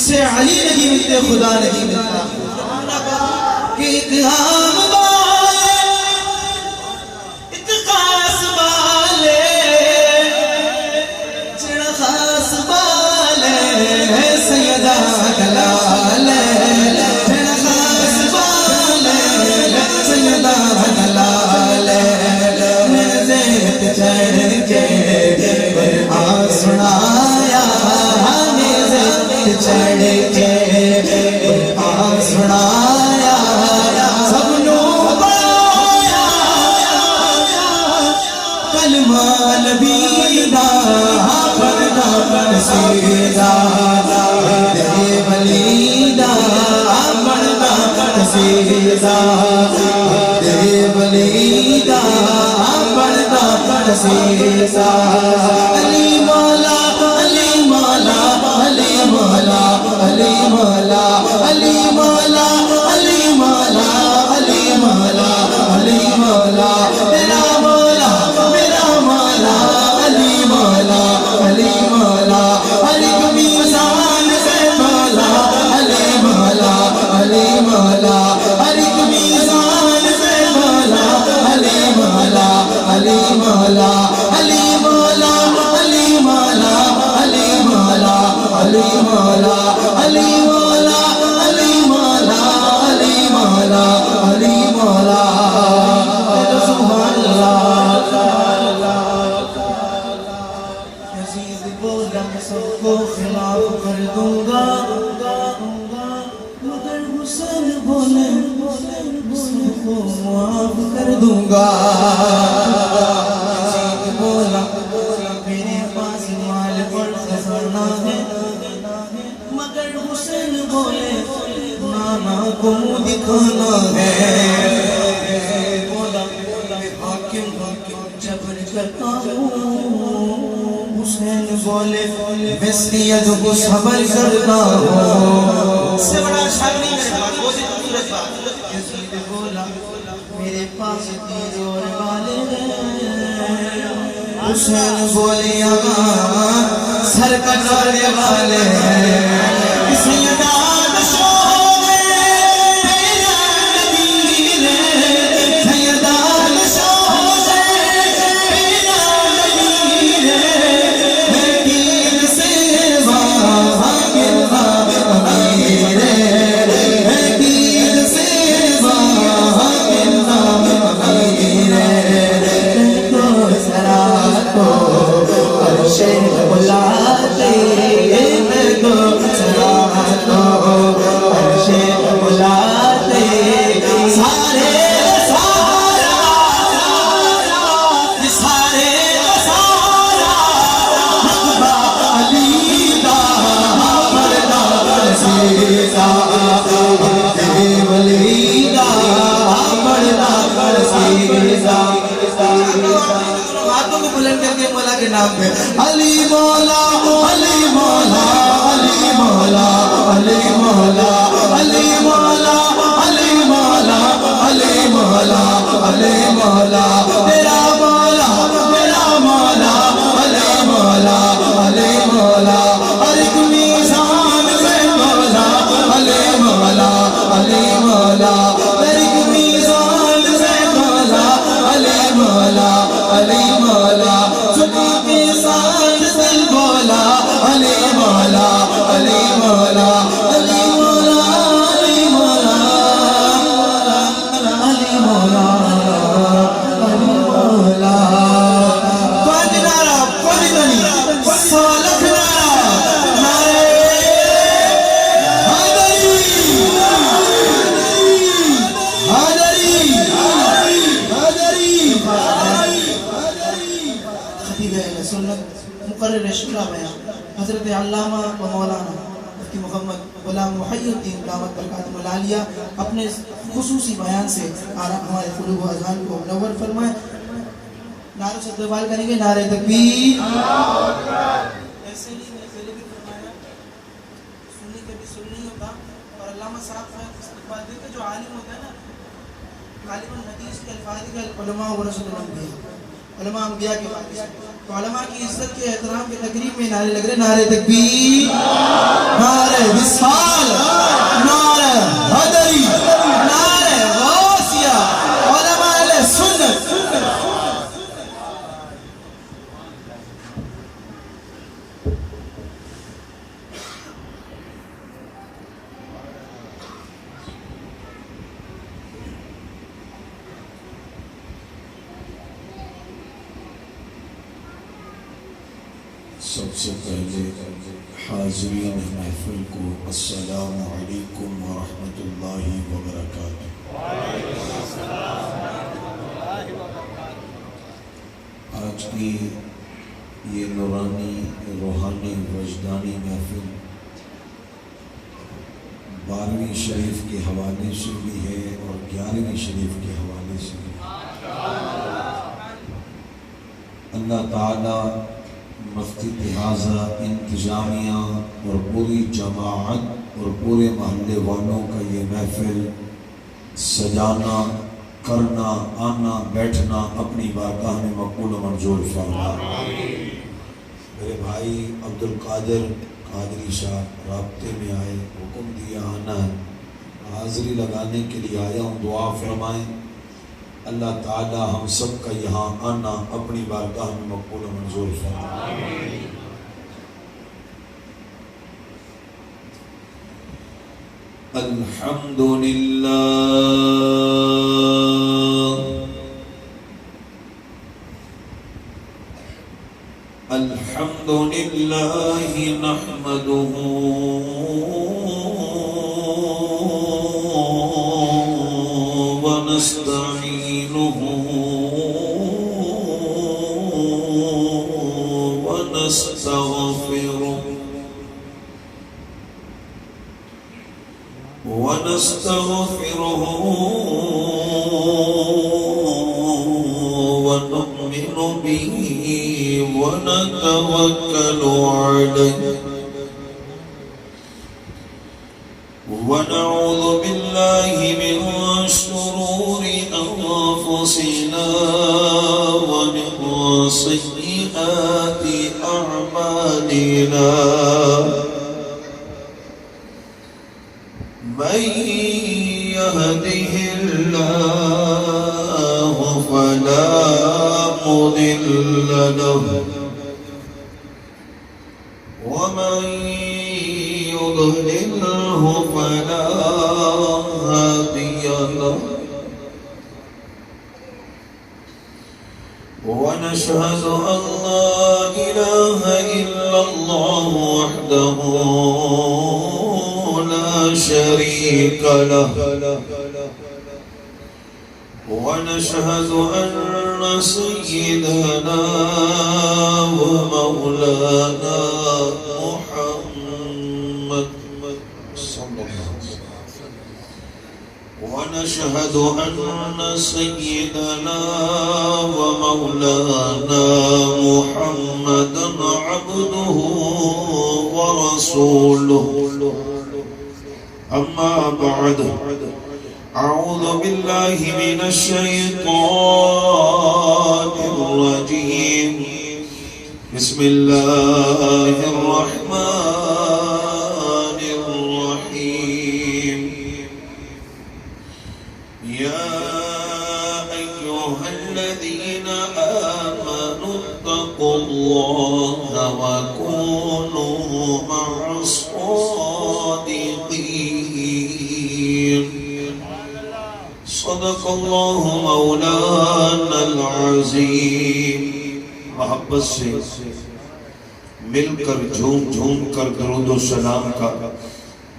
سے علی نہیں ملتے خدا نہیں ملتا کہ ایک عام والے ایک خاص والے جڑا خاص والے سیدہ دلال جڑا خاص والے سیدہ دلال زیت چڑھ کے قرآن سنایا چڑھ کے قرآن سنایا سب نو پڑھایا کلمہ نبی دا پڑھنا پڑھسیدہ تیرے ولی دا پڑھنا پڑھسیدہ تیرے ولی دا پڑھنا پڑھسیدہ علی مولا علی مولا علی مولا علی مولا علی مولا علی مولا علی مولا علی مولا تیرا مولا میرا مولا علی مولا علی مولا علی میزان سے مولا علی مولا علی مولا علی میزان سے مولا علی مولا علی مولا علی مولا علی مولا علی مولا علی مولا علی مولا علی مولا علی مولا علی مولا سبحان اللہ یزید بولا میں سب کو خلاف کر دوں گا مگر حسین بولے سب کو معاف کر دوں گا یزید بولا میرے پاس مال پر خزانہ ہے مگر حسین بولے نانا کو دکھانا ہے بولا حاکم جبر کرتا ہوں حسین بولے بسیت کو صبر کرتا ہوں سے بڑا شاعر نہیں میرے پاس بہت ہی خوبصورت بات یزید بولا میرے پاس تیر اور والے حسین بولے سر کٹانے والے سیدہ علی مولا علی مولا علی مولا علی مولا علی مولا علی مولا علی مولا علی مولا تیرا مولا میرا مولا علی مولا علی مولا ہر ایک میزان سے مولا علی مولا علی مولا ہر ایک میزان سے مولا علی مولا علی مولا سنا کے ساتھ دل بولا علی مولا علی مولا علی مولا علی مولا علی مولا علی مولا پانچ نعرہ کوئی نہیں 100 لاکھ نعرہ نعرہ حیدری حیدری حیدری سنت مقرر شکرہ بیان حضرت علامہ و مولانا مفتی محمد غلام محی الدین دامت برکاتہ العالیہ اپنے خصوصی بیان سے ہمارے قلوب و اذہان کو منور فرمائے. نعرہ سے استقبال کریں گے. نعرہ تکبیر. ایسے ہی میں پہلے بھی فرمایا سنی کبھی سننی ہوتا اور علامہ صاحب کا استقبال دیکھے جو عالم ہوتا ہے نا غالباً حدیث کے الفاظ کا علماء ورثۃ الانبیاء علماء انبیاء کی بات علماء کی عزت کے احترام کے تقریب میں نعرے لگ رہے، نعرے تکبیر، نعرے وصال، نعرے حیدری، نعرے غوثیہ، علماء اہل سنت. سب سے پہلے حاضرین محفل کو السلام علیکم ورحمۃ اللہ وبرکاتہ. آج کی یہ نورانی روحانی وجدانی محفل 12ویں شریف کے حوالے سے بھی ہے اور 11ویں شریف کے حوالے سے بھی. اللہ تعالی مفتی لہٰذا انتظامیہ اور پوری جماعت اور پورے محلے والوں کا یہ محفل سجانا، کرنا، آنا، بیٹھنا اپنی بارگاہ میں مقبول و منظور فرمائے. میرے بھائی عبدالقادر قادری صاحب رابطے میں آئے، حکم دیا آنا ہے، حاضری لگانے کے لیے آیا ہوں، دعا فرمائیں. اللہ تعالی ہم سب کا یہاں آنا اپنی بارگاہ میں مقبول و منظور فرمائے. الحمدللہ الحمدللہ نحمدہ ونستعینہ ونستغفره ونؤمن به ونتوكل عليه ونعوذ بالله من شرور أنفسنا ومن سيئات أعمالنا. من يهده الله فلا مضل له ومن يضلله فلا هادي له. ونشهد أن لا إله إلا الله وحده لا شريك له ونشهد أن سيدنا ومولانا محمد صلى الله عليه وسلم ونشهد أن سيدنا ومولانا محمدا عبده ورسوله. أما بعد أعوذ بالله من الشيطان الرجيم. بسم الله الرحمن الرحيم. يا أيها الذين آمنوا اتقوا الله وكونوا مع الصادقين. صدق الله مولانا العظيم. محبت سے مل کر جھوم جھوم کر درود و سلام کا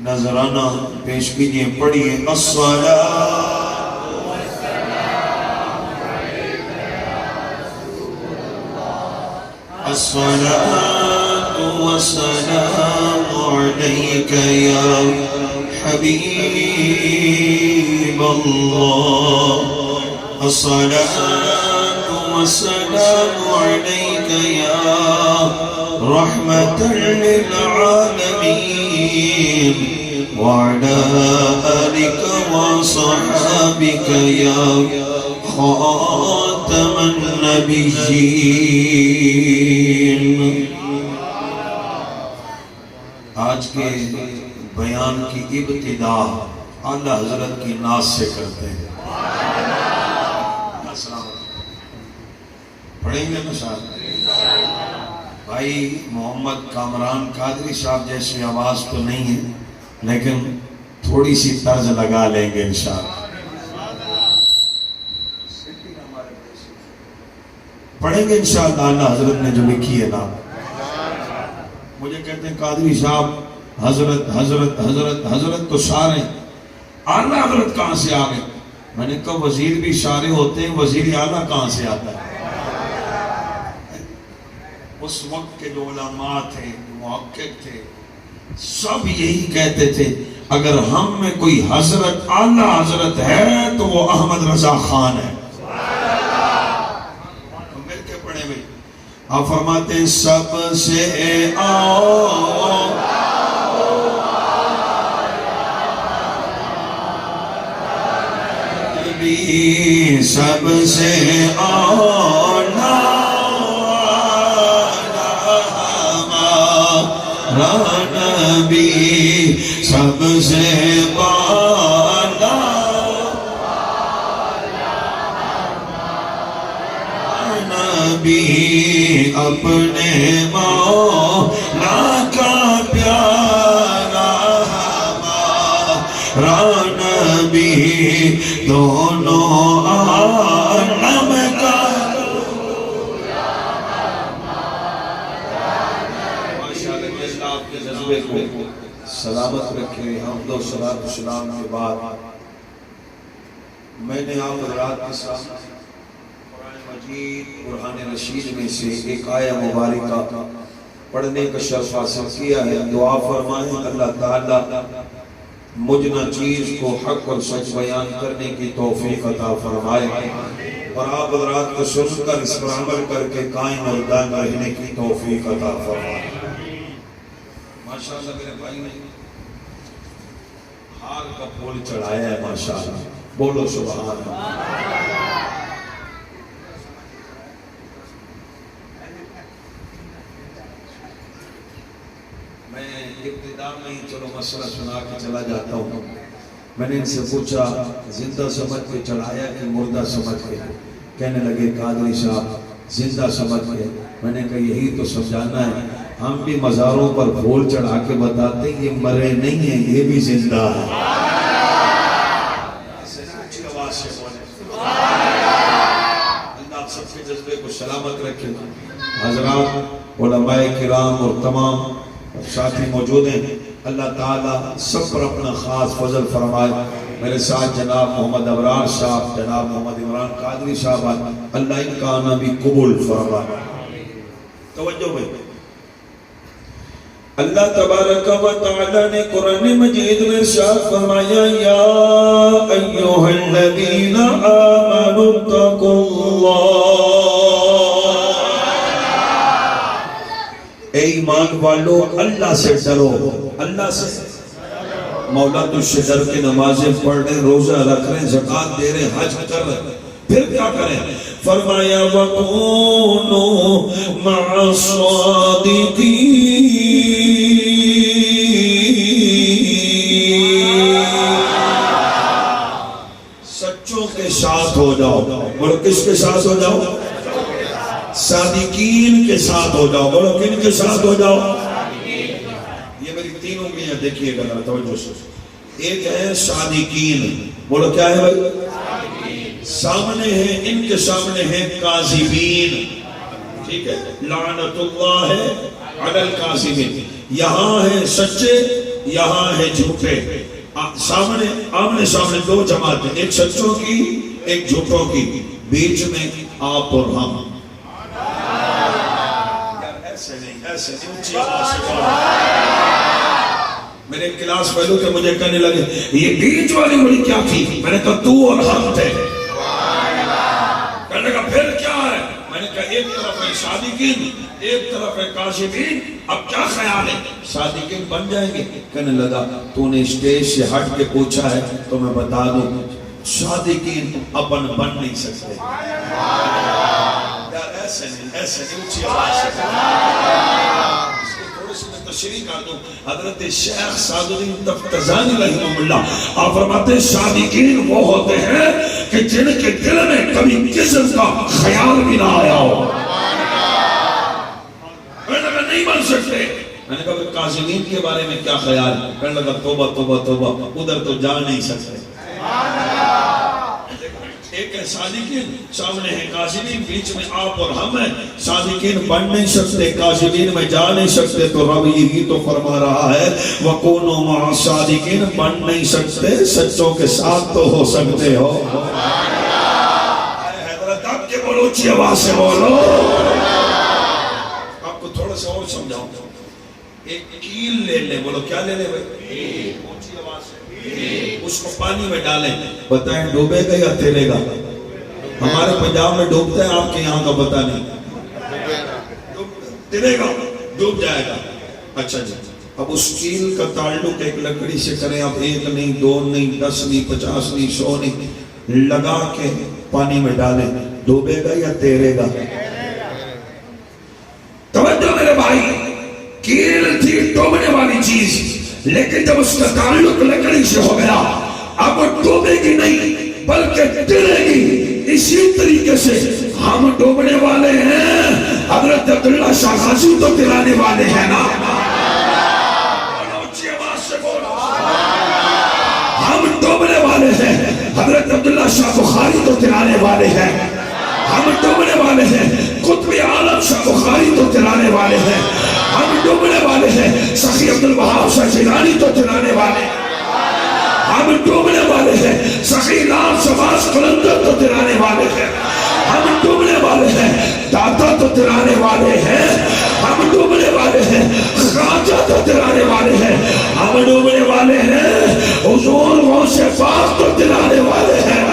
نذرانہ پیش کیجئے. پڑھیے الصلاۃ والسلام علیک یا رسول اللہ. الصلاۃ والسلام علیک یا حبیب اللہ. الصلاۃ والسلام علیک یا رحمة للعالمين وعلى آلك وصحابك يا خاتم النبیین۔ آج کے بیان کی ابتدا اعلیٰ حضرت کی ناز سے کرتے ہیں۔ پڑھیں گے نشان بھائی محمد کامران قادری صاحب جیسی آواز تو نہیں ہے، لیکن تھوڑی سی طرز لگا لیں گے انشاءاللہ۔ پڑھیں گے انشاءاللہ اعلیٰ حضرت نے جو لکھی ہے نا۔ مجھے کہتے ہیں قادری صاحب حضرت حضرت حضرت حضرت تو سارے، اعلیٰ حضرت کہاں سے آ گئے؟ میں نے کہا وزیر بھی سارے ہوتے ہیں، وزیر اعلیٰ کہاں سے آتا ہے؟ اس وقت کے جو علماء تھے، محقق تھے، سب یہی کہتے تھے اگر ہم میں کوئی حضرت اعلیٰ حضرت ہے تو وہ احمد رضا خان ہے۔ مل کے پڑھیں بھائی۔ آپ فرماتے ہیں سب سے آؤ سب سے آنا نبی، سب سے بالا نبی، اپنے مولا کا پیارا ہمارا نبی، دونوں عالم کا سلامت رکھے۔ حمد و صلاۃ و سلام کے بعد میں نے آپ حضرات کے ساتھ قرآن مجید قرآن رشید میں سے ایک آیہ مبارکہ پڑھنے کا شرف حاصل کیا ہے۔ دعا فرمائیں اللہ تعالیٰ مجھ ناچیز کو حق اور سچ بیان کرنے کی توفیق عطا فرمائے، اور آپ حضرات کو سن کر اس پر عمل کر کے قائم اور دائم رہنے کی توفیق عطا فرمائے۔ ماشاءاللہ میرے بھائی نے حال کا پھول چڑھایا ہے، ماشاءاللہ بولو سبحان اللہ۔ میں ابتدا میں ہی چلو مسئلہ سنا کے چلا جاتا ہوں۔ میں نے ان سے پوچھا زندہ سمجھ کے چڑھایا کہ مردہ سمجھ کے؟ کہنے لگے قادری صاحب زندہ سمجھ کے۔ میں نے کہا یہی تو سمجھانا ہے، ہم بھی مزاروں پر پھول چڑھا کے بتاتے ہیں یہ مرے نہیں ہیں، یہ بھی زندہ ہے۔ اللہ آپ سب کے جذبے کو سلامت رکھے۔ حضرات علماء کرام اور تمام ساتھی موجود ہیں، اللہ تعالیٰ سب پر اپنا خاص فضل فرمائے۔ میرے ساتھ جناب محمد ابرار صاحب، جناب محمد عمران قادری صاحب، اللہ ان کا آنا بھی قبول فرمائے۔ توجہ بھائی، اللہ تبارک و تعالی نے قرآن مجید میں ارشاد فرمایا یا ایھا الذین آمنوا اتقوا اللہ، اے ایمان والو اللہ سے ڈرو، اللہ سے مولا تجھ سے ڈر کے نمازیں پڑھ رہے، روزہ رکھ رہے، زکوٰۃ دے رہے، حج کر رہے، پھر کیا کریں؟ فرمایا وَكُونُوا مَعَ الصَّادِقِينَ، سچوں کے ساتھ ہو جاؤ۔ بولو کس کے ساتھ ہو جاؤ؟ صادقین کے ساتھ ہو جاؤ۔ بولو کن کے ساتھ ہو جاؤ؟ یہ میری تین انگلیاں دیکھیے گا توجہ سے۔ ایک ہے صادقین، بولو کیا ہے بھائی؟ سامنے ہے، ان کے سامنے ہے کاذبین، ٹھیک ہے، لعنت اللہ ہے علی الکاذبین۔ یہاں ہے سچے، یہاں ہے جھوٹے، سامنے آمنے سامنے دو جماعتیں، ایک سچوں کی ایک جھوٹوں کی، بیچ میں آپ اور ہم۔ ایسے نہیں، ایسے اونچی آواز سے میرے کلاس فیلو کے مجھے کہنے لگے یہ بیچ والی بڑی کیا تھی؟ میں نے کہا تو اور ہم تھے۔ کہنے لگا پھر کیا ہے؟ میں نے کہا ایک طرف ہے صادقین، ایک طرف ہے کاذبین، اب کیا خیال ہے؟ صادقین بن جائیں گے؟ کہنے لگا تو نے اسٹیج سے ہٹ کے پوچھا ہے تو میں بتا دوں، صادقین اپن بن نہیں سکتے. یار ایسے نہیں اونچی آواز سے اس کو تھوڑی سی میں تشریح کر دوں. حضرت شیخ سعد الدین تفتزانی رحمہ اللہ آپ فرماتے ہیں صادقین وہ ہوتے ہیں کہ جن کے دل میں کبھی کسم کا خیال بھی نہ آیا ہو. میں نے کہا نہیں بن سکتے. میں نے کہا کاظمین کے بارے میں کیا خیال؟ کہنے لگا توبہ توبہ توبہ ادھر تو جا نہیں سکتے. ایک ہے صادقین سامنے ہے کاظمین بیچ میں آپ اور ہم ہیں. صادقین بن نہیں سکتے کاظمین میں جا نہیں سکتے. تو رب یہی تو فرما رہا ہے وَكُونُوا مَعَ الصَّادِقِينَ بن نہیں سکتے سچوں کے ساتھ تو ہو سکتے ہو. حضرت آپ کے بولو اونچی آواز سے بولو. آپ کو تھوڑا سا اور سمجھاؤں. ایک کیل لے لیں. بولو کیا لے لیں بھائی؟ اونچی آواز سے. اس کو پانی میں ڈالیں. بتائیں ڈوبے گا یا تیرے گا؟ ہمارے پنجاب میں ڈوبتا ہے آپ کے یہاں کا پتہ نہیں. تیرے گا ڈوب جائے گا. اچھا جی اب اس کیل کا تعلق ایک لکڑی سے کریں. اب 1 نہیں 2 نہیں 10 نہیں 50 نہیں 100 نہیں لگا کے پانی میں ڈالیں. ڈوبے گا یا تیرے گا؟ توجہ میرے بھائی. کیل تھی ڈوبنے والی چیز لیکن جب اس کا تعلق لکڑی سے ہو گیا اب وہ ڈوبے گی نہیں بلکہ تیرے گی. اسی طریقے سے ہم ڈوبنے والے ہیں. حضرت عبداللہ شاہ غازی تو تلانے والے ہیں نا. ہم ڈوبنے والے ہیں. حضرت عبداللہ شاہ بخاری تو تلانے والے ہیں. ہم ڈوبنے والے ہیں. قطب عالم شاہ بخاری تو تلانے والے ہیں. ہم ڈوبنے والے ہیں. سخی عبدالوہاب شاہ جیلانی تو تلانے والے ہیں. ہم ڈوبنے والے ہیں. سخی لال شباز قلندر تو تلانے والے ہیں. ہم ڈوبنے والے ہیں. داتا تو تلانے والے ہیں. ہم ڈوبنے والے ہیں. خواجہ تو تلانے والے ہیں. ہم ڈوبنے والے ہیں. حضور غوث پاک تو تلانے والے ہیں.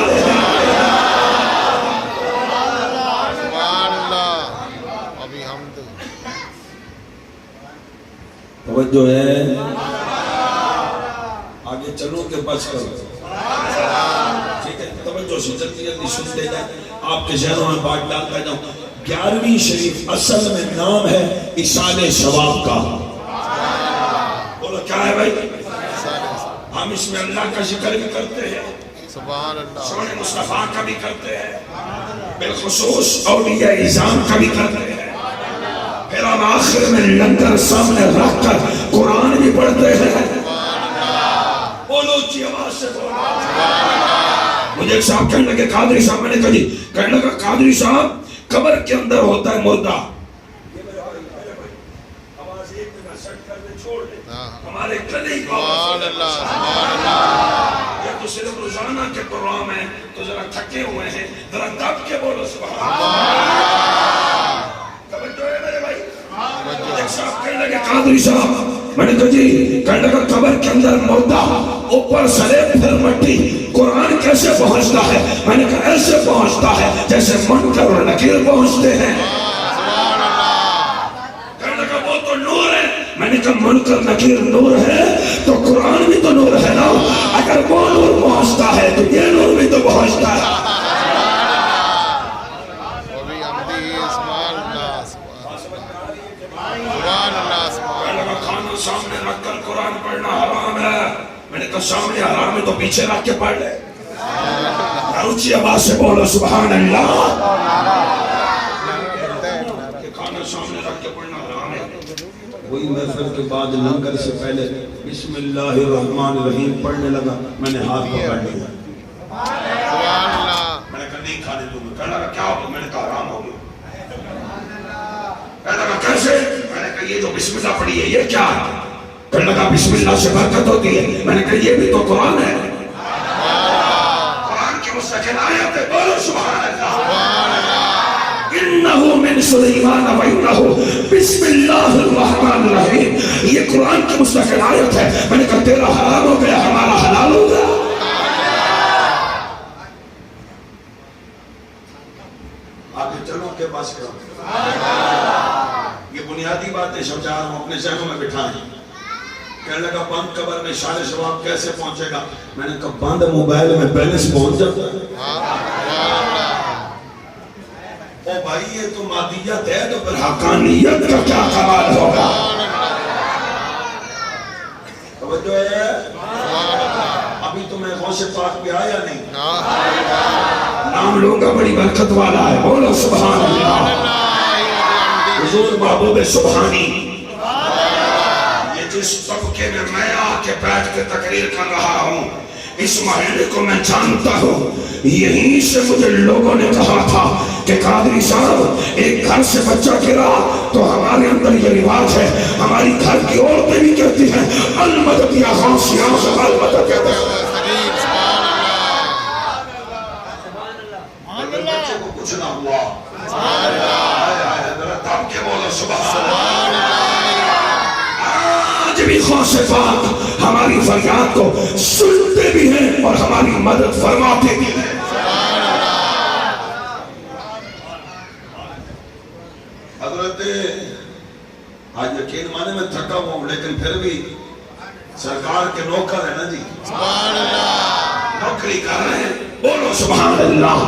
توجہ ہے. آگے چلو کہ بس کرو. ٹھیک ہے توجہ سے جلدی جلدی سنتے جائیں. آپ کے ذہنوں میں بات ڈالتا جاؤں. 11ویں شریف اصل میں نام ہے ایصال ثواب کا. بولو کیا ہے بھائی؟ ہم اس میں اللہ کا ذکر بھی کرتے ہیں. سبحان اللہ. سونے مصطفیٰ کا بھی کرتے ہیں. بالخصوص اولیاء اعظام کا بھی کرتے ہیں. پھر ہم آخر میں لنگر سامنے رکھ کر قرآن بھی پڑھتے ہیں. بولو جی آواز سے بولو. مجھے ایک صاحب کہنے لگے قادری صاحب. میں نے کہا جی. کہنے لگا قادری صاحب قبر کے اندر ہوتا ہے مردہ. آواز ایک دن سٹ کر کے چھوڑ دے. ہمارے کلے ہی یہ تو صرف روزانہ کے پروگرام ہیں تو ذرا تھکے ہوئے ہیں. ذرا دب کے بولو سبحان اللہ. قادری صاحب میں نے کہا جی. کہنے لگا قبر کے اندر مردہ اوپر سرے پھر مٹی. قرآن کیسے پہنچتا ہے؟ میں نے کہا ایسے پہنچتا ہے جیسے منکر اور نکیر پہنچتے ہیں. کہنے لگا وہ تو نور ہے. میں نے کہا منکر نکیر نور ہے تو قرآن بھی تو نور ہے نا. اگر وہ نور پہنچتا ہے تو یہ نور بھی تو پہنچتا ہے. سامنے رکھ کر قرآن پڑھنا حرام ہے. میں نے کہا سامنے حرام ہے تو پیچھے رکھ کے پڑھ لے. اونچی آواز سے بولو سبحان اللہ. کھانا سامنے رکھ کے پڑھنا حرام ہے. وہی محفل کے بعد لنگر سے پہلے بسم اللہ الرحمن الرحیم پڑھنے لگا. میں نے ہاتھ پکڑ لیا. میں نے کہا نہیں کھانے دوں گا. کہنے لگا کیا ہو گیا؟ میں نے کہا حرام ہو گیا. کہنے لگا کیسے؟ میں نے کہا یہ جو بسم اللہ پڑھی ہے یہ کیا ہے؟ کہنے لگا بسم اللہ سے برکت ہوتی ہے. میں نے کہا یہ بھی تو قرآن ہے. قرآن کی مستقل آیت ہے. بولو سبحان اللہ. انہو من سلیمان و انہو بسم اللہ الرحمن الرحیم. یہ قرآن کی مستقل آیت ہے. میں نے کہا تیرا حرام ہو گیا ہمارا حلال ہو گیا. آگے چلو کہ بس کرو. یہ بنیادی باتیں سمجھا رہا ہوں اپنے ذہنوں میں بٹھائیں. کہنے لگا بند قبر میں اشارے شباب کیسے پہنچے گا؟ میں نے کہا بند موبائل میں بیلنس پہنچ جاتا ہے۔ او بھائی یہ تو مادیت ہے، تو پھر حقانیت کا کیا کمال ہوگا؟ توجہ ہے؟ ابھی تو میں غوث پاک پہ آیا نہیں، نام لوں گا بڑی برکت والا ہے، بولو سبحان اللہ۔ حضور محبوب سبحانی، یہ جس طبقے میں آ کے بیٹھ کے تقریر کر رہا ہوں، اس محلے کو میں جانتا ہوں، یہیں سے مجھے لوگوں نے کہا تھا کہ قادری صاحب ایک گھر سے بچہ گرا تو ہمارے اندر یہ رواج ہے، ہماری گھر کی عورتیں بھی کہتی ہیں المدد یا غوثیاں سے المدد کہتے ہیں۔ بچے کو کچھ نہ ہوا، ذرا دم کے بولو سبحان اللہ۔ آج بھی غوث پاک ہماری فریاد کو سنتے بھی ہیں اور ہماری مدد فرماتے بھی ہیں۔ حضرت آج یقین مانے میں تھکا ہوں، لیکن پھر بھی سرکار کے نوکر ہیں نا جی، نوکری کر رہے ہیں، بولو سبحان اللہ۔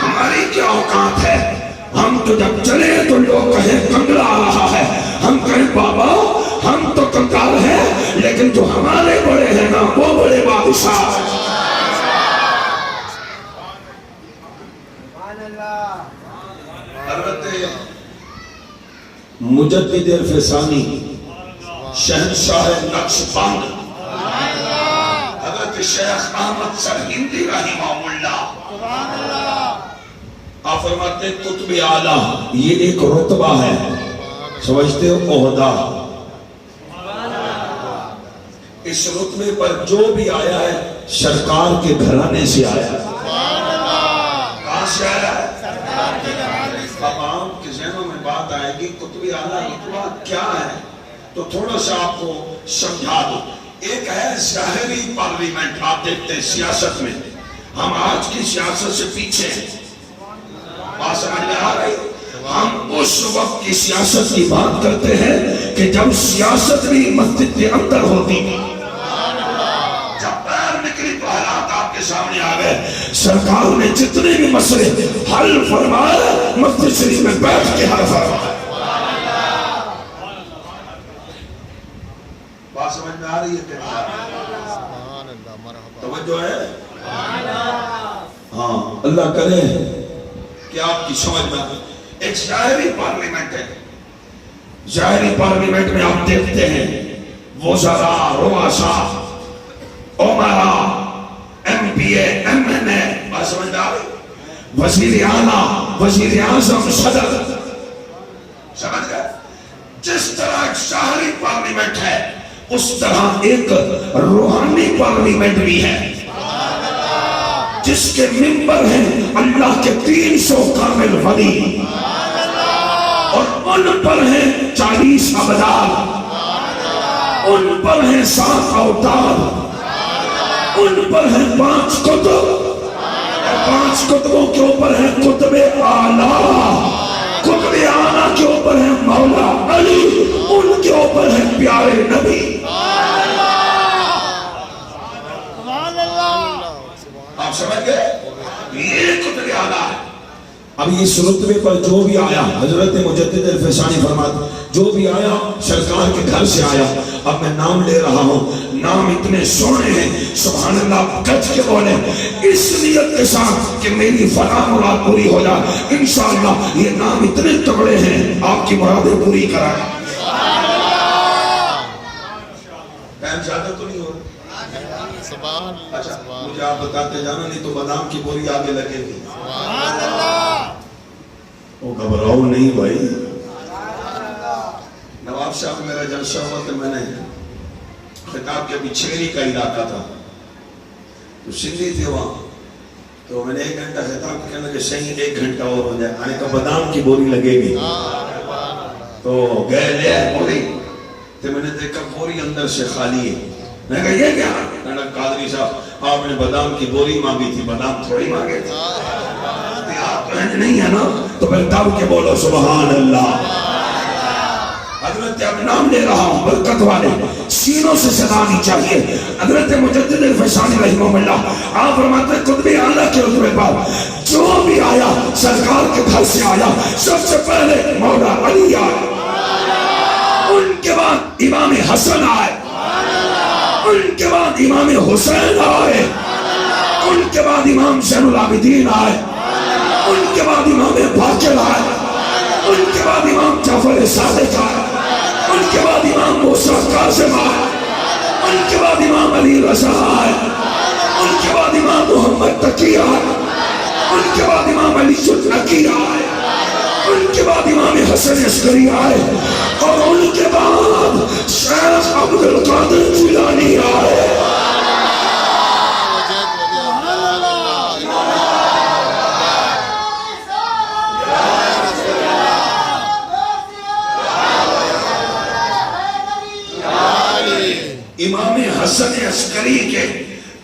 ہماری کیا اوقات ہے؟ ہم تو جب چلے تو لوگ کہیں کنگلا آ رہا ہے، ہم کہیں بابا ہم تو کنگال ہیں، لیکن جو ہمارے بڑے ہیں نا وہ بڑے بادشاہ۔ حضرت مجدد الفسانی شہنشاہ نقش بند حضرت شیخ احمد سرہندی رحمہ اللہ، آپ فرماتے ہیں قطب اعلیٰ یہ ایک رتبہ ہے، سمجھتے ہو عہدہ، اس رتبے پر جو بھی آیا ہے سرکار کے گھرانے سے آیا ہے۔ کہاں سے آیا ہے؟ اب آپ کے ذہنوں میں بات آئے گی قطب اعلیٰ رتبہ کیا ہے، تو تھوڑا سا آپ کو سمجھا دو۔ ایک ہے ظاہری پارلیمنٹ، آپ دیکھتے ہیں سیاست میں، ہم آج کی سیاست سے پیچھے ہیں، بات سمجھ میں آ رہی؟ ہم اس وقت کی سیاست کی بات کرتے ہیں کہ جب سیاست بھی مسجد کے اندر ہوتی، جب باہر نکلی تو حالات آپ کے سامنے آ گئے۔ سرکار نے جتنے بھی مسئلے حل فرمائے مسجد شریف میں بیٹھ کے حل فرمائے۔ بات سمجھ میں آ رہی ہے؟ توجہ ہے؟ ہاں اللہ کرے کہ آپ کی سمجھ میں ایک ظاہری پارلیمنٹ ہے، ظاہری پارلیمنٹ میں آپ دیکھتے ہیں وزراء، رؤساء، امراء، ایم پی اے، ایم این اے، بات سمجھ میں آ رہی؟ وزیر اعلیٰ، وزیر اعظم، صدر، سمجھ گئے؟ جس طرح ایک ظاہری پارلیمنٹ ہے اس طرح ایک روحانی پارلیمنٹ بھی ہے، جس کے ممبر ہیں اللہ کے 300 کامل ولی، اور ان پر ہیں 40 ابدال، ان پر ہیں 7 اوتاد، ان پر ہیں 5 قطب، 5 قطبوں کے اوپر ہیں قطب اعلیٰ، قطب اعلیٰ کے اوپر ہیں مولا علی، ان کے اوپر ہیں پیارے نبی۔ آپ سمجھ گئے؟ یہ قطب اعلیٰ ہے۔ اب اس رتبے پر جو بھی آیا، حضرت مجدد الفسانی فرماتے جو بھی آیا سرکار کے گھر سے آیا۔ اب میں نام لے رہا ہوں، نام اتنے سونے ہیں سبحان اللہ، گج کے بولے اس نیت کے ساتھ کہ میری فلاں مراد پوری ہو جائے، انشاءاللہ یہ نام اتنے تگڑے ہیں آپ کی مرادیں پوری کرائیں۔ ٹائم زیادہ تو نہیں ہو رہا؟ اچھا مجھے آپ بتاتے جانا، نہیں تو بادام کی بوری آگے لگے گی۔ وہ گھبراؤ نہیں بھائی۔ نواب صاحب میرا جلسہ ہوا تو میں نے خطاب کے ابھی چھیری کا علاقہ تھا تو سندھی تھے وہاں، تو میں نے 1 گھنٹہ خطاب کہنے کہ صحیح 1 گھنٹہ اور ہو جائے، میں نے کہا بادام کی بوری لگے گی، تو گئے لے بوری، تو میں نے دیکھا بوری اندر سے خالی ہے۔ میں نے کہا یہ کیا؟ میں نے کہا قادری صاحب آپ نے بادام کی بوری مانگی تھی، بادام تھوڑی مانگے تھے، آپ نہیں ہے نا، تو پھر دب کے بولو سبحان اللہ۔ حضرت حضرت اب نام لے رہا ہوں برکت والے سینوں سے سنانی چاہیے. حضرت مجدد الفسانی رحمہ اللہ آپ فرماتے ہیں قطب اعلیٰ کے عذر پر جو بھی آیا سرکار کے گھر سے آیا سب سے پہلے مولا علی آئے, ان کے بعد امام حسن آئے, ان کے بعد امام حسین آئے, ان کے بعد امام زین العابدین آئے, ان کے بعد امام باقر آئے, ان کے بعد امام جعفر صادق آئے, ان کے بعد امام موسیٰ کاظم آئے, ان کے بعد امام علی رضا آئے, ان کے بعد امام محمد تقی آئے, ان کے بعد امام علی النقی آئے, ان کے بعد امام حسن عسکری آئے, اور ان کے بعد شیخ عبد القادر جیلانی آئے. امام حسن عسکری کے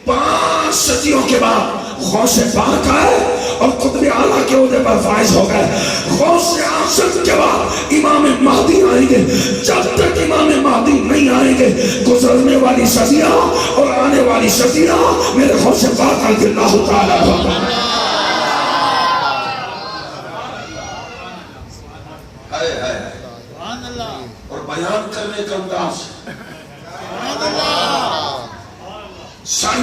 5 صدیوں کے بعد غوث پاک آئے اور قطب اعلیٰ کے عہدے پر فائز ہو گئے. غوث اعظم کے بعد امام مہدی آئیں گے. جب تک امام مہدی نہیں آئیں گے گزرنے والی صدیاں اور آنے والی صدیاں میرے غوث پاک رضی اللہ تعالیٰ عنہ. اور بیان کرنے کا انداز سن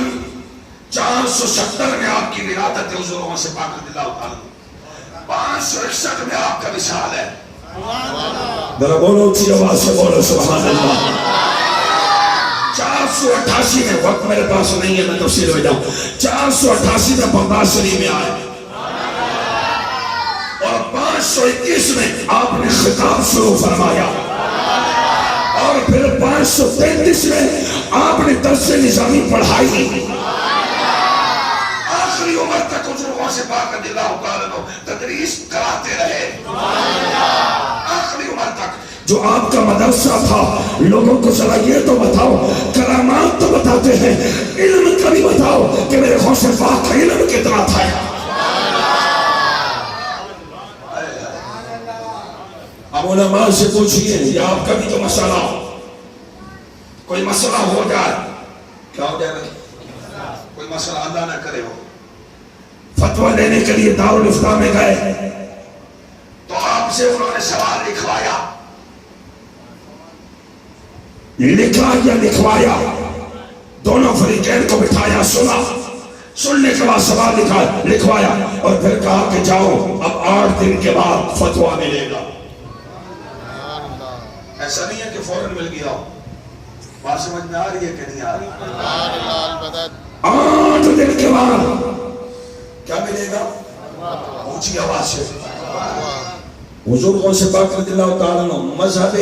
470 میں آپ کی ولادت حضور غوث پاک رضی اللہ تعالیٰ, 561 میں آپ کا وصال ہے. ذرا بولو اونچی آواز سے بولو سبحان اللہ. 488 میں, وقت میرے پاس نہیں ہے میں تفصیل میں جاؤں, 488 میں بغداد شریف میں آئے اور 521 میں آپ نے خطاب شروع فرمایا اور پھر 533 میں آپ نے درس نظامی پڑھائی. آخری عمر تک حضور غوث پاک رضی اللہ تعالیٰ عنہ تدریس کراتے رہے. آخری عمر تک جو آپ کا مدرسہ تھا, لوگوں کو ذرا یہ تو بتاؤ, کرامات تو بتاتے ہیں, علم کا بھی بتاؤ کہ میرے غوث پاک کا علم کتنا تھا. اب علماء سے پوچھئے یہ آپ کا بھی تو مسئلہ ہو, کوئی مسئلہ ہو جائے, کیا ہو جائے گا, کوئی مسئلہ اللہ نہ کرے ہو, فتوہ لینے کے لیے دارالفتاء میں گئے تو آپ سے انہوں نے سوال لکھوایا, لکھا یا لکھوایا, دونوں فریقین کو بٹھایا, سنا, سننے کے بعد سوال لکھوایا اور پھر کہا کہ جاؤ اب 8 دن کے بعد فتوہ ملے گا. ایسا نہیں ہے کہ فوراً مل گیا ہو. بات سمجھ میں آ رہی ہے کہ نہیں آ رہی؟ 8 دن کے بعد کیا ملے گا؟ اونچی آواز سے. حضور غوث پاک رضی اللہ تعالیٰ عنہ مذہب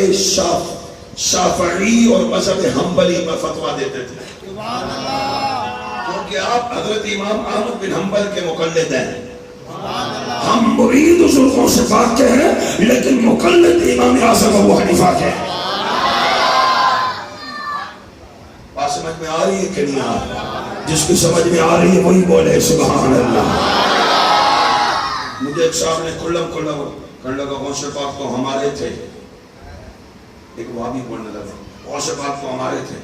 شافعی اور مذہب حنبلی پر فتویٰ دیتے تھے, کیونکہ آپ حضرت امام احمد بن حنبل کے مقلد ہیں. ہم مرید حضور غوث پاک کے ہیں لیکن مقلد امام اعظم ابو حنیفہ کے ہیں. بات سمجھ میں آ رہی ہے کہ نہیں آ رہی؟ جس کی سمجھ میں آ رہی ہے وہی بولے سبحان اللہ. مجھے ایک صاحب نے کلم کرنے لگا غوث پاک تو ہمارے تھے, ایک وہابی بولنے لگا غوث پاک تو ہمارے تھے.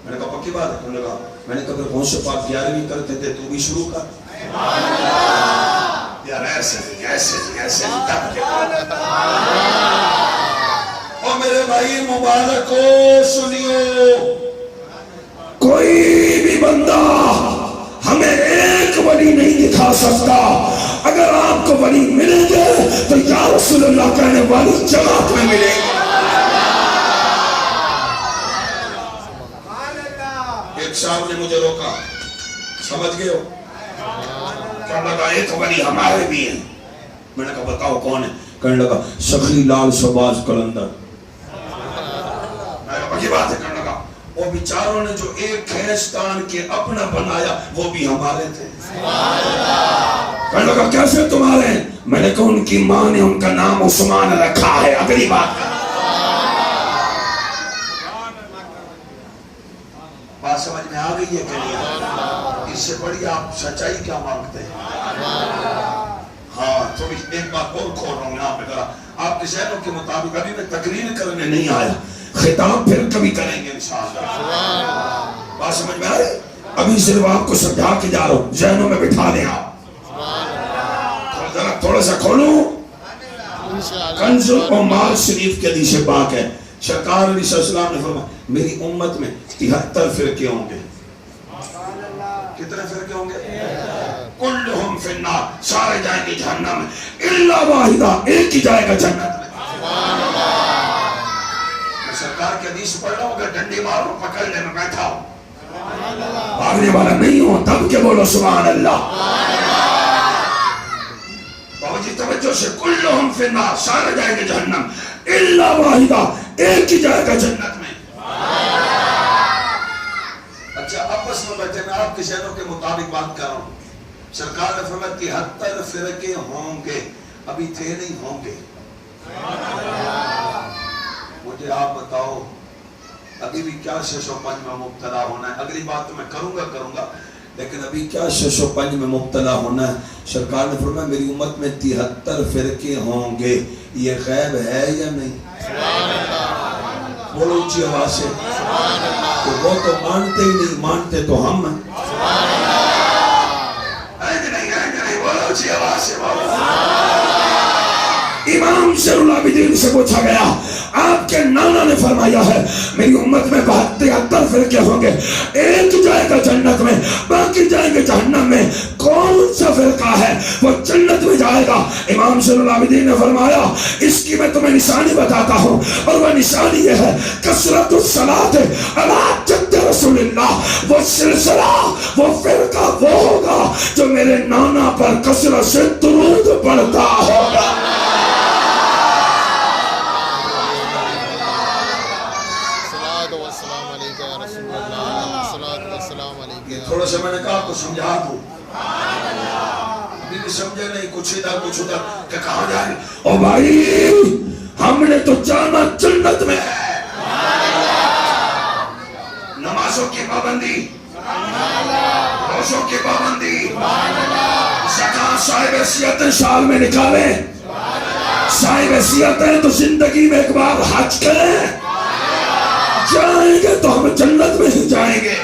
میں نے کہا پکی بات ہے؟ کہنے لگا میں نے کہا اگر غوث پاک 11ویں کرتے تھے تو بھی شروع کر. یار ایسے اور میرے بھائی مبارک ہو, سنیو, کوئی بھی بندہ ہمیں ایک ولی نہیں دکھا سکتا. اگر آپ کو ولی ملیں گے تو یا رسول اللہ کہنے والی جماعت میں ملے گا. ایک صاحب نے مجھے روکا, سمجھ گئے ہو, کہنے لگا ایک ولی ہمارے بھی ہیں. میں نے کہا بتاؤ کون ہے؟ کہنے لگا سخی لال شہباز قلندر. میں نے کہا بڑی بات ہے. کہنے لگا وہ بیچاروں نے جو ایک خیستان کے اپنا بنایا وہ بھی ہمارے تھے. کہنے لگا کیسے تمہارے ہیں؟ میں نے کہا ان کی ماں نے ان کا نام عثمان رکھا ہے. اگلی بات سمجھ میں آ گئی ہے کہ نہیں؟ اس سے بڑی آپ سچائی کیا مانگتے ہیں؟ ہاں تھوڑی ایک بات اور کھول رہا ہوں یہاں پہ ذرا آپ کے ذہنوں کے مطابق. ابھی میں تقریر کرنے نہیں آیا, خطاب پھر کبھی کریں گے انشاءاللہ. بات سمجھ میں آئے؟ ابھی صرف آپ کو سمجھا کے جا رہا ہوں, ذہنوں میں بٹھا لیں آپ. ذرا تھوڑا سا کھولوں. کنز و مال شریف کے حدیث پاک ہے, سرکار علیہ السلام نے فرمایا میری امت میں 73 فرقے ہوں گے. کتنے فرقے ہوں گے؟ کلہم فی النار, سارے جائیں گے جہنم میں الا واحدہ, ایک ہی جائے گا جنت میں. میں سرکار کی حدیث پڑھ رہا ہوں کہ ڈنڈی مارو پکڑ لے, میں بیٹھا ہوں, بھاگنے والا نہیں ہوں. تب کہ بولو سبحان اللہ. بابا جی توجہ سے, کلہم فی النار, سارے جائیں گے جہنم الا واحدہ, ایک ہی جائے گا جنت میں. اچھا آپس میں بیٹھے, میں آپ کے ذہنوں کے مطابق بات کر رہا ہوں. سرکار نے فرمایا 73 فرقے ہوں گے, ابھی تھے نہیں, ہوں گے. مجھے آپ بتاؤ ابھی بھی کیا 605 میں مبتلا ہونا ہے؟ اگلی بات تو میں کروں گا, لیکن ابھی کیا 605 میں مبتلا ہونا ہے؟ سرکار نے فرمایا میری امت میں 73 فرقے ہوں گے. یہ غیب ہے یا نہیں؟ بولو اونچی آواز سے. کہ وہ تو مانتے ہی نہیں, مانتے تو ہم ہیں. بولو اونچی آواز سے. امام شیر العابدین سے پوچھا گیا, آپ کے نانا نے فرمایا ہے میری امت میں 73 فرقے ہوں گے, ایک جائے گا جنت میں, باقی جائیں گے جہنم میں. کون سا فرقہ ہے وہ جنت میں جائے گا؟ امام شیر العابدین نے فرمایا اس کی میں تمہیں نشانی بتاتا ہوں, اور وہ نشانی یہ ہے کثرت الصلاۃ علی جد رسول اللہ. وہ سلسلہ, وہ فرقہ وہ ہوگا جو میرے نانا پر کثرت سے درود پڑھتا ہوگا. تھوڑا سا میں نے کہا آپ کو سمجھا دوں, ابھی بھی سمجھے نہیں, کچھ ادھر کہ کہاں جائیں. او بھائی ہم نے تو جانا جنت میں ہے. نمازوں کی پابندی, روزوں کی پابندی, زکات صاحب حیثیت سال میں نکالیں, صاحب حیثیت ہے تو زندگی میں ایک بار حج کریں. جائیں گے تو ہم جنت میں ہی جائیں گے,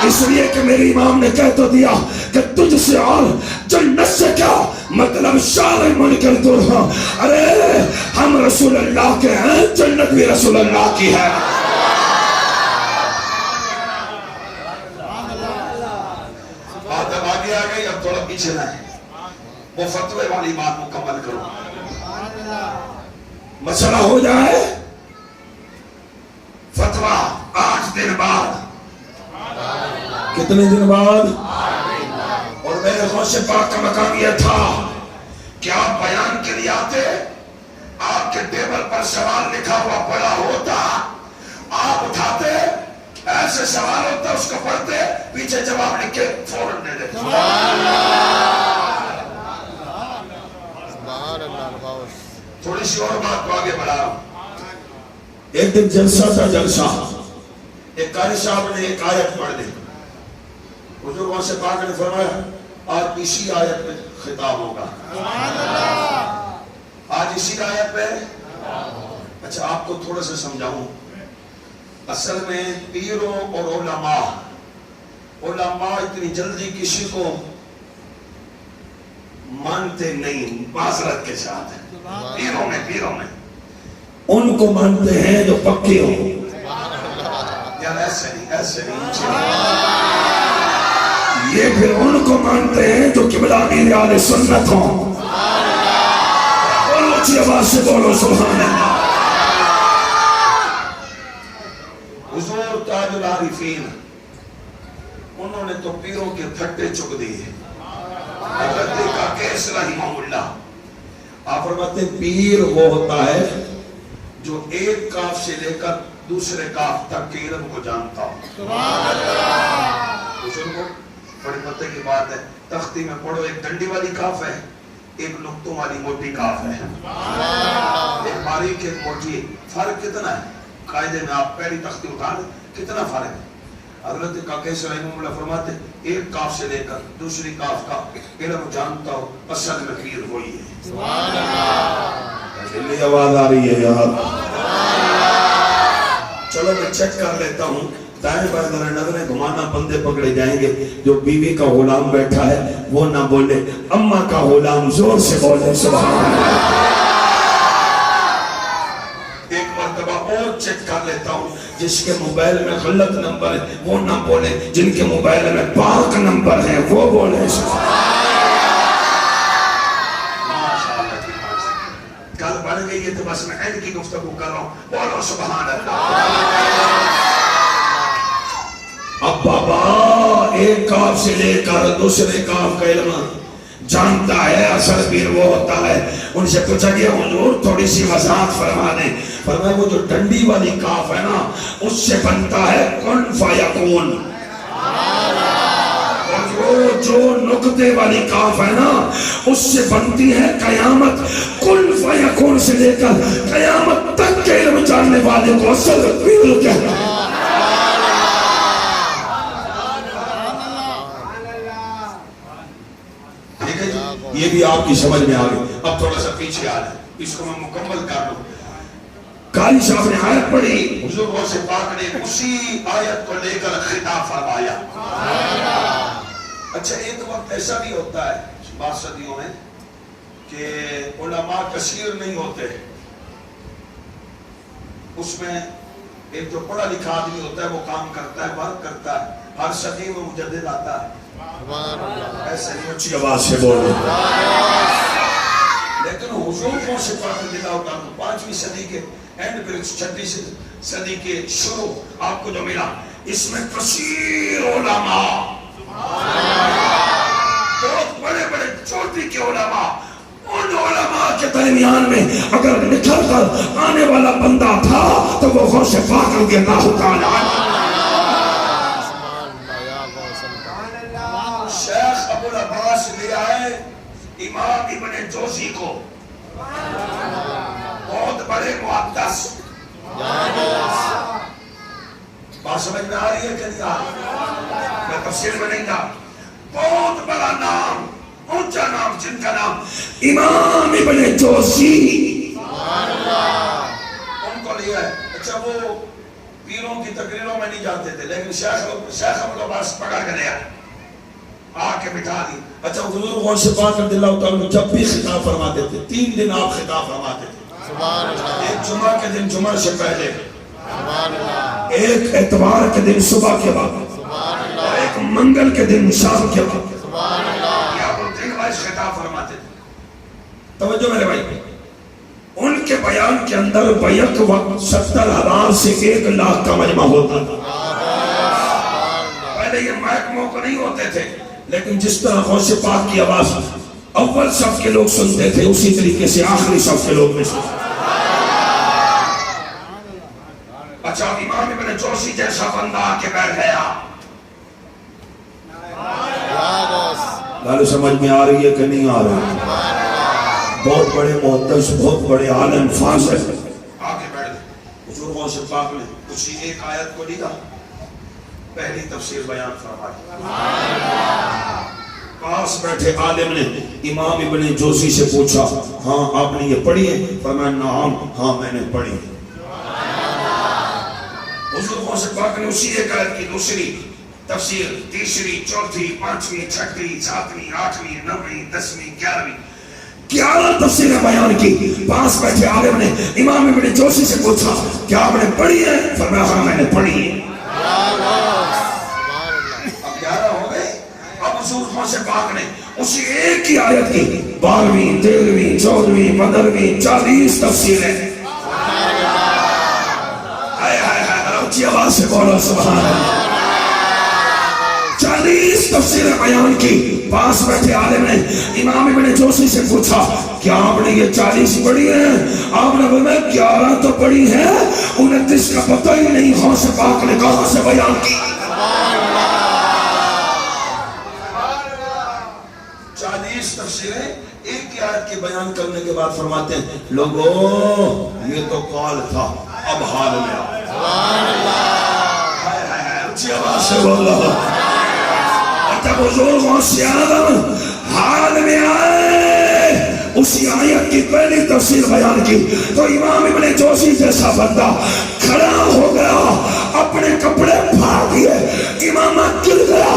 اس لیے کہ میری امام نے کہہ تو دیا کہ تجھ سے اور جنت سے کیا مطلب, شارع منکر دور ہوں. ارے ہم رسول اللہ کے ہیں, جنت بھی رسول اللہ کی ہے. بات اب آگے آ گئی, اب تھوڑا پیچھے نہ ہے. وہ فتوے والی بات مکمل کرو. مسئلہ ہو جائے فتویٰ 8 دن بعد, کتنے دن بعد؟ اور میرے غوث پاک کا مقام یہ تھا کہ آپ بیان کے لیے آتے, آپ کے ٹیبل پر سوال لکھا ہوا پڑا ہوتا, آپ اٹھاتے, ایسے سوال ہوتا, اس کو پڑھتے, پیچھے جواب لکھ کے فوراً دے دیتے. تھوڑی سی اور بات کو آگے بڑھا رہا ہوں. ایک دن جلسہ تھا, جلسہ, ایک قاری صاحب نے ایک آیت پڑھ دی. بزرگوں سے پاک نے فرمایا آج اسی آیت پہ خطاب ہوگا, آج اسی آیت پہ. اچھا آپ کو تھوڑا سا سمجھاؤں, اصل میں پیروں اور علماء اتنی جلدی کسی کو مانتے نہیں, معذرت کے ساتھ. پیروں میں ان کو مانتے ہیں جو پکے ہوں. یار ایسے نہیں, یہ پھر ان کو مانتے ہیں جو قبلہ امیر اہل سنت ہوں. بولو اونچی آواز سے بولو سبحان اللہ. حضور تاج العارفین, انہوں نے تو پیروں کے تھٹے چک دیے. حضرت کا کیس رحمہ اللہ, آپ فرماتے پیر وہ ہوتا ہے جو ایک کاف سے لے کر دوسرے کاف تک کے علم کو جانتا ہو. بزرگوں بڑی پتہ کی بات ہے, تختی میں پڑھو, ایک ڈنڈی والی کاف ہے, ایک نقطوں والی موٹی کاف ہے, ایک باریک ایک موٹی. فرق کتنا ہے؟ قاعدے میں آپ پہلی تختی اٹھا لیں, کتنا فرق ہے؟ حضرت کاکیس رحمہ اللہ فرماتے ایک کاف سے لے کر دوسری کاف کا علم جانتا ہو اصل میں پیر وہی ہے. سبحان اللہ. دلی آواز آ رہی ہے یار. چلو میں چیک کر لیتا ہوں. دائیں بائیں ذرا نظریں گھمانا, بندے پکڑے جائیں گے. جو بیوی کا غلام بیٹھا ہے وہ نہ بولے, اماں کا غلام زور سے بولے سبحان اللہ. ایک مرتبہ اور چیک کر لیتا ہوں. جس کے موبائل میں غلط نمبر ہے وہ نہ بولے, جن کے موبائل میں پاک نمبر ہے وہ بولے سبحان اللہ. کل بڑھ گئی ہے تو بس میں عین کی گفتگو کر رہا ہوں. بولو سبحان اللہ. اب بابا ایک کاف سے لے کر دوسرے کاف کا علم جانتا ہے, اصل پیر وہ ہوتا ہے. ان سے پوچھا گیا حضور تھوڑی سی وضاحت فرما دیں. فرمایا وہ جو ڈنڈی والی کاف ہے نا اس سے بنتا ہے کن فیکون, اور وہ جو نقطے والی کاف ہے نا اس سے بنتی ہے قیامت. کن فیکون سے لے کر قیامت تک کے علم جاننے والے کو اصل پیر کہنا ہے. یہ بھی آپ کی سمجھ میں آ گئی. اب تھوڑا سا پیچھے آ رہا ہے, اس کو میں مکمل کر لوں. قاری صاحب نے آیت پڑھی, حضور غوث پاک نے اسی آیت کو لے کر خطاب فرمایا. اچھا ایک وقت ایسا بھی ہوتا ہے بعض صدیوں میں کہ علماء کثیر نہیں ہوتے, اس میں ایک جو پڑھا لکھا آدمی ہوتا ہے وہ کام کرتا ہے, ورک کرتا ہے. ہر صدی میں مجدد آتا ہے. ایسے نہیں اچھی آواز سے بول رہے. لیکن حضور کو صفات اللہ تعالیٰ 5ویں صدی کے اینڈ پھر 36 صدی کے شروع آپ کو جو ملا اس میں کثیر علماء, بہت بڑے بڑے چوٹی کے علماء, ان علماء کے درمیان میں اگر نکل کر آنے والا بندہ تھا تو وہ غوث پاک رضی اللہ تعالیٰ عنہ. شیخ ابو العباس لے آئے امام ابن جوزی کو, بہت بڑے محدث. بات سمجھ میں آ رہی ہے کہ نہیں آ رہی؟ میں تفسیر میں نہیں جا. بہت بڑا نام, اونچا نام, جن کا نام امام ابن جوزی. ان کو لیا ہے. اچھا وہ پیروں کی تقریروں میں نہیں جاتے تھے, لیکن شیخ ابو العباس پکڑ کے لیا, آ کے بٹھا دی. اچھا حضور غوث پاک رضی اللہ تعالیٰ جب بھی خطاب فرماتے تھے 3 دن آپ خطاب فرماتے تھے. ایک جمعہ کے دن جمعہ سے پہلے, ایک اتوار کے دن صبح کے بعد, اور ایک منگل کے دن شام کے بعد. یہ آپ 3 بار خطاب فرماتے تھے. توجہ میرے بھائی, ان کے بیان کے اندر بیک وقت 70,000 سے 1 لاکھ کا مجمع ہوتا تھا. پہلے یہ محکموں کو نہیں ہوتے تھے, لیکن جس طرح غوث پاک کی آواز اول صف کے لوگ سنتے تھے اسی طریقے سے آخری صف کے لوگ میں سنتے. اچھا امام ابن جوزی جیسا بندہ آ کے بیٹھ گیا. لالو سمجھ میں آ رہی ہے کہ نہیں آ رہی؟ بہت بڑے محدث, بہت بڑے عالم فاضل آ کے بیٹھ گئے. حضور غوث پاک نے اسی ایک آیت کو لیا, پہلی تفسیر بیان فرمائی. پاس بیٹھے عالم نے امام ابن جوزی سے پوچھا, ہاں آپ نے یہ پڑھی ہے؟ فرمایا نعم, ہاں میں نے پڑھی. حضور غوث پاک نے اسی ایک آیت کی دوسری تفسیر, تیسری, چوتھی, 5ویں, 6ویں, 7ویں, 8ویں, 9ویں, 10ویں, 11 تفسیریں بیان کی. پاس بیٹھے عالم نے امام ابن جوزی سے پوچھا کیا آپ نے پڑھی ہے؟ فرمایا ہاں میں نے پڑھی ہے. اب 11 ہو گئے. اب حضور غوث پاک نے اسی ایک ہی آیت کی 12ویں, 13ویں, 14ویں, 15ویں, 40 تفسیریں. اچھی آواز سے بولو سبحان اللہ. 40 تفسیریں بیان کی. پاس بیٹھے عالم نے امام ابن جوزی سے پوچھا کیا آپ نے یہ 40 پڑھی ہیں؟ آپ نے فرمایا 11 تو پڑھی ہے, 29 کا پتہ ہی نہیں غوث پاک نے کہاں سے بیان کی. 40 تفسیریں ایک ہی آیت کی بیان کرنے کے بعد فرماتے ہیں لوگوں یہ تو قول تھا, اب حال میں آؤ. اچھی آواز سے بولو. جب حضور غوث اعظم حال میں آئے اسی آیت کی پہلی تفسیر بیان کی تو امام ابن جوزی جیسا بندہ کھڑا ہو گیا, اپنے کپڑے پھاڑ دیے, امامہ گر گیا,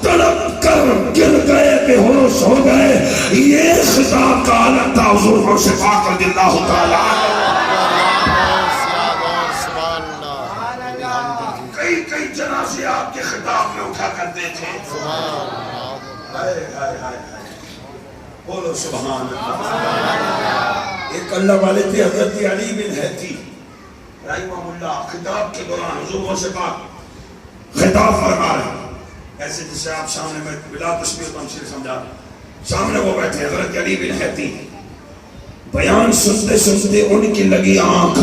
تڑپ کر گر گئے, بے ہوش ہو گئے. یہ خطاب کا عالم تھا حضور غوث پاک رضی اللہ تعالیٰ. کئی جنازے آپ کے خطاب میں اٹھا کرتے تھے. بولو سبحان اللہ. ایک اللہ والے تھے حضرت علی بن حیتی رحمہ اللہ, خطاب کے دوران حضور غوث پاک خطاب فرما رہے ایسے جسے آپ سامنے میں بلا تشبیہ تمثیل سمجھا رہے, سامنے وہ بیٹھے حضرت علی بن حیتی, بیان سنتے سنتے ان کی لگی آنکھ